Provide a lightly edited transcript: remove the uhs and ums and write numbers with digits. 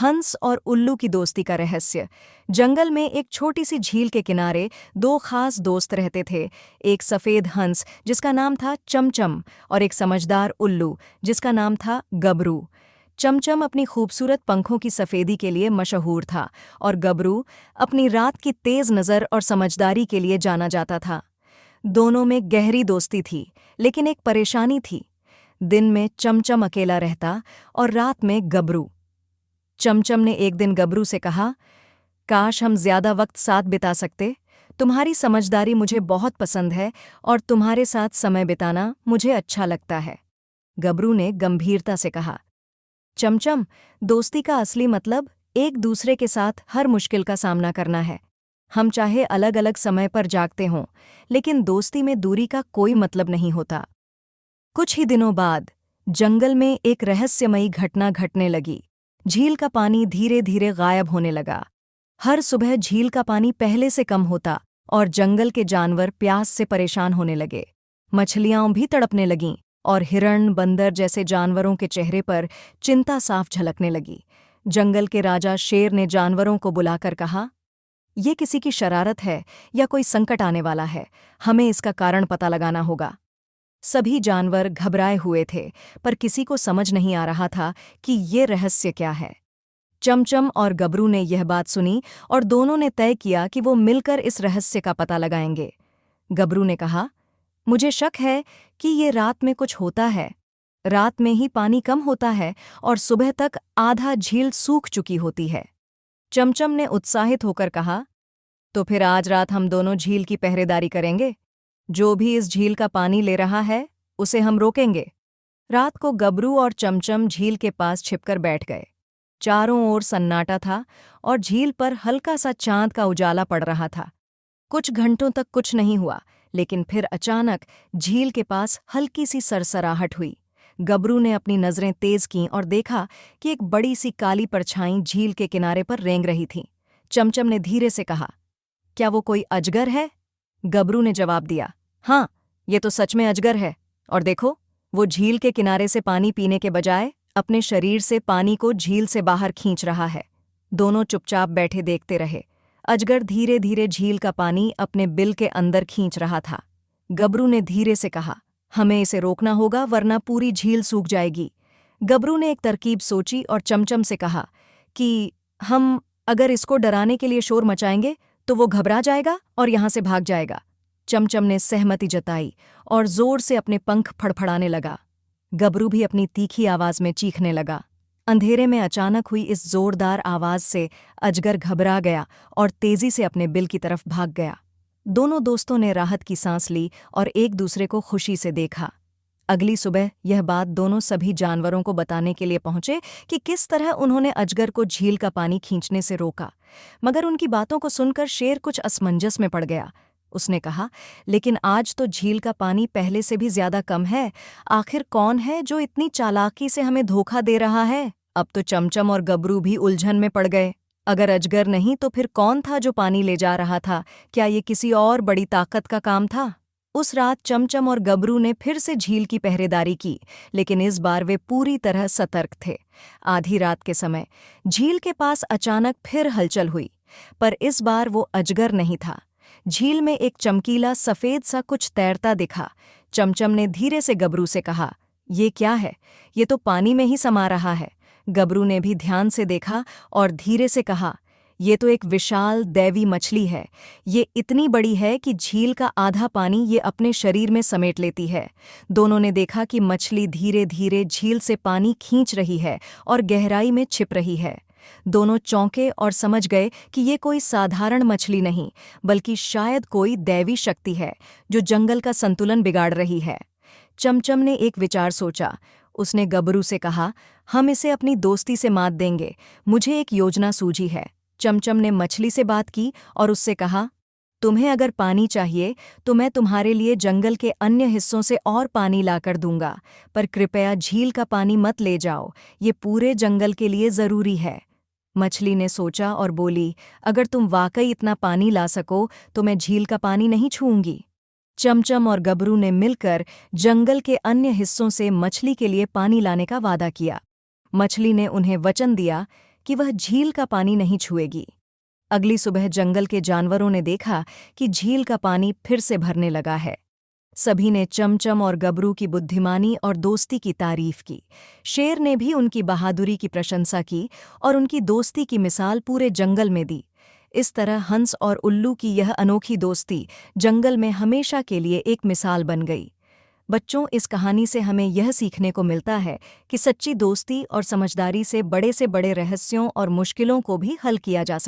हंस और उल्लू की दोस्ती का रहस्य। जंगल में एक छोटी सी झील के किनारे दो खास दोस्त रहते थे। एक सफेद हंस जिसका नाम था चमचम और एक समझदार उल्लू जिसका नाम था गबरू। चमचम अपनी खूबसूरत पंखों की सफेदी के लिए मशहूर था और गबरू अपनी रात की तेज नज़र और समझदारी के लिए जाना जाता था। दोनों में गहरी दोस्ती थी, लेकिन एक परेशानी थी। दिन में चमचम अकेला रहता और रात में गबरू। चमचम ने एक दिन गबरू से कहा, काश हम ज्यादा वक्त साथ बिता सकते। तुम्हारी समझदारी मुझे बहुत पसंद है और तुम्हारे साथ समय बिताना मुझे अच्छा लगता है। गबरू ने गंभीरता से कहा, चमचम, दोस्ती का असली मतलब एक दूसरे के साथ हर मुश्किल का सामना करना है। हम चाहे अलग अलग समय पर जागते हों, लेकिन दोस्ती में दूरी का कोई मतलब नहीं होता। कुछ ही दिनों बाद जंगल में एक रहस्यमयी घटना घटने लगी। झील का पानी धीरे धीरे गायब होने लगा। हर सुबह झील का पानी पहले से कम होता और जंगल के जानवर प्यास से परेशान होने लगे। मछलियां भी तड़पने लगीं और हिरण, बंदर जैसे जानवरों के चेहरे पर चिंता साफ झलकने लगी। जंगल के राजा शेर ने जानवरों को बुलाकर कहा, ये किसी की शरारत है या कोई संकट आने वाला है। हमें इसका कारण पता लगाना होगा। सभी जानवर घबराए हुए थे, पर किसी को समझ नहीं आ रहा था कि ये रहस्य क्या है। चमचम और गबरू ने यह बात सुनी और दोनों ने तय किया कि वो मिलकर इस रहस्य का पता लगाएंगे। गबरू ने कहा, मुझे शक है कि ये रात में कुछ होता है। रात में ही पानी कम होता है और सुबह तक आधा झील सूख चुकी होती है। चमचम ने उत्साहित होकर कहा, तो फिर आज रात हम दोनों झील की पहरेदारी करेंगे। जो भी इस झील का पानी ले रहा है, उसे हम रोकेंगे। रात को गबरू और चमचम झील के पास छिपकर बैठ गए। चारों ओर सन्नाटा था और झील पर हल्का सा चांद का उजाला पड़ रहा था। कुछ घंटों तक कुछ नहीं हुआ, लेकिन फिर अचानक झील के पास हल्की सी सरसराहट हुई। गबरू ने अपनी नजरें तेज कीं और देखा कि एक बड़ी सी काली परछाई झील के किनारे पर रेंग रही थी। चमचम ने धीरे से कहा, क्या वो कोई अजगर है? गबरू ने जवाब दिया, हाँ, ये तो सच में अजगर है। और देखो, वो झील के किनारे से पानी पीने के बजाय अपने शरीर से पानी को झील से बाहर खींच रहा है। दोनों चुपचाप बैठे देखते रहे। अजगर धीरे धीरे झील का पानी अपने बिल के अंदर खींच रहा था। गबरू ने धीरे से कहा, हमें इसे रोकना होगा, वरना पूरी झील सूख जाएगी। गबरू ने एक तरकीब सोची और चमचम से कहा कि हम अगर इसको डराने के लिए शोर मचाएंगे तो वो घबरा जाएगा और यहाँ से भाग जाएगा। चमचम ने सहमति जताई और जोर से अपने पंख फड़फड़ाने लगा। गबरू भी अपनी तीखी आवाज में चीखने लगा। अंधेरे में अचानक हुई इस जोरदार आवाज से अजगर घबरा गया और तेजी से अपने बिल की तरफ भाग गया। दोनों दोस्तों ने राहत की सांस ली और एक दूसरे को खुशी से देखा। अगली सुबह यह बात दोनों सभी जानवरों को बताने के लिए पहुंचे कि किस तरह उन्होंने अजगर को झील का पानी खींचने से रोका। मगर उनकी बातों को सुनकर शेर कुछ असमंजस में पड़ गया। उसने कहा, लेकिन आज तो झील का पानी पहले से भी ज्यादा कम है। आखिर कौन है जो इतनी चालाकी से हमें धोखा दे रहा है? अब तो चमचम और गबरू भी उलझन में पड़ गए। अगर अजगर नहीं तो फिर कौन था जो पानी ले जा रहा था? क्या ये किसी और बड़ी ताकत का काम था? उस रात चमचम और गबरू ने फिर से झील की पहरेदारी की, लेकिन इस बार वे पूरी तरह सतर्क थे। आधी रात के समय झील के पास अचानक फिर हलचल हुई, पर इस बार वो अजगर नहीं था। झील में एक चमकीला सफेद सा कुछ तैरता दिखा। चमचम ने धीरे से गबरू से कहा, ये क्या है? ये तो पानी में ही समा रहा है। गबरू ने भी ध्यान से देखा और धीरे से कहा, ये तो एक विशाल दैवी मछली है। ये इतनी बड़ी है कि झील का आधा पानी ये अपने शरीर में समेट लेती है। दोनों ने देखा कि मछली धीरे धीरे झील से पानी खींच रही है और गहराई में छिप रही है। दोनों चौंके और समझ गए कि ये कोई साधारण मछली नहीं, बल्कि शायद कोई दैवी शक्ति है जो जंगल का संतुलन बिगाड़ रही है। चमचम ने एक विचार सोचा। उसने गबरू से कहा, हम इसे अपनी दोस्ती से मात देंगे। मुझे एक योजना सूझी है। चमचम ने मछली से बात की और उससे कहा, तुम्हें अगर पानी चाहिए तो मैं तुम्हारे लिए जंगल के अन्य हिस्सों से और पानी लाकर दूंगा, पर कृपया झील का पानी मत ले जाओ। ये पूरे जंगल के लिए जरूरी है। मछली ने सोचा और बोली, अगर तुम वाकई इतना पानी ला सको तो मैं झील का पानी नहीं छूऊंगी। चमचम और गबरू ने मिलकर जंगल के अन्य हिस्सों से मछली के लिए पानी लाने का वादा किया। मछली ने उन्हें वचन दिया कि वह झील का पानी नहीं छुएगी। अगली सुबह जंगल के जानवरों ने देखा कि झील का पानी फिर से भरने लगा है। सभी ने चमचम और गबरू की बुद्धिमानी और दोस्ती की तारीफ की। शेर ने भी उनकी बहादुरी की प्रशंसा की और उनकी दोस्ती की मिसाल पूरे जंगल में दी। इस तरह हंस और उल्लू की यह अनोखी दोस्ती जंगल में हमेशा के लिए एक मिसाल बन गई। बच्चों, इस कहानी से हमें यह सीखने को मिलता है कि सच्ची दोस्ती और समझदारी से बड़े रहस्यों और मुश्किलों को भी हल किया जा सकता है।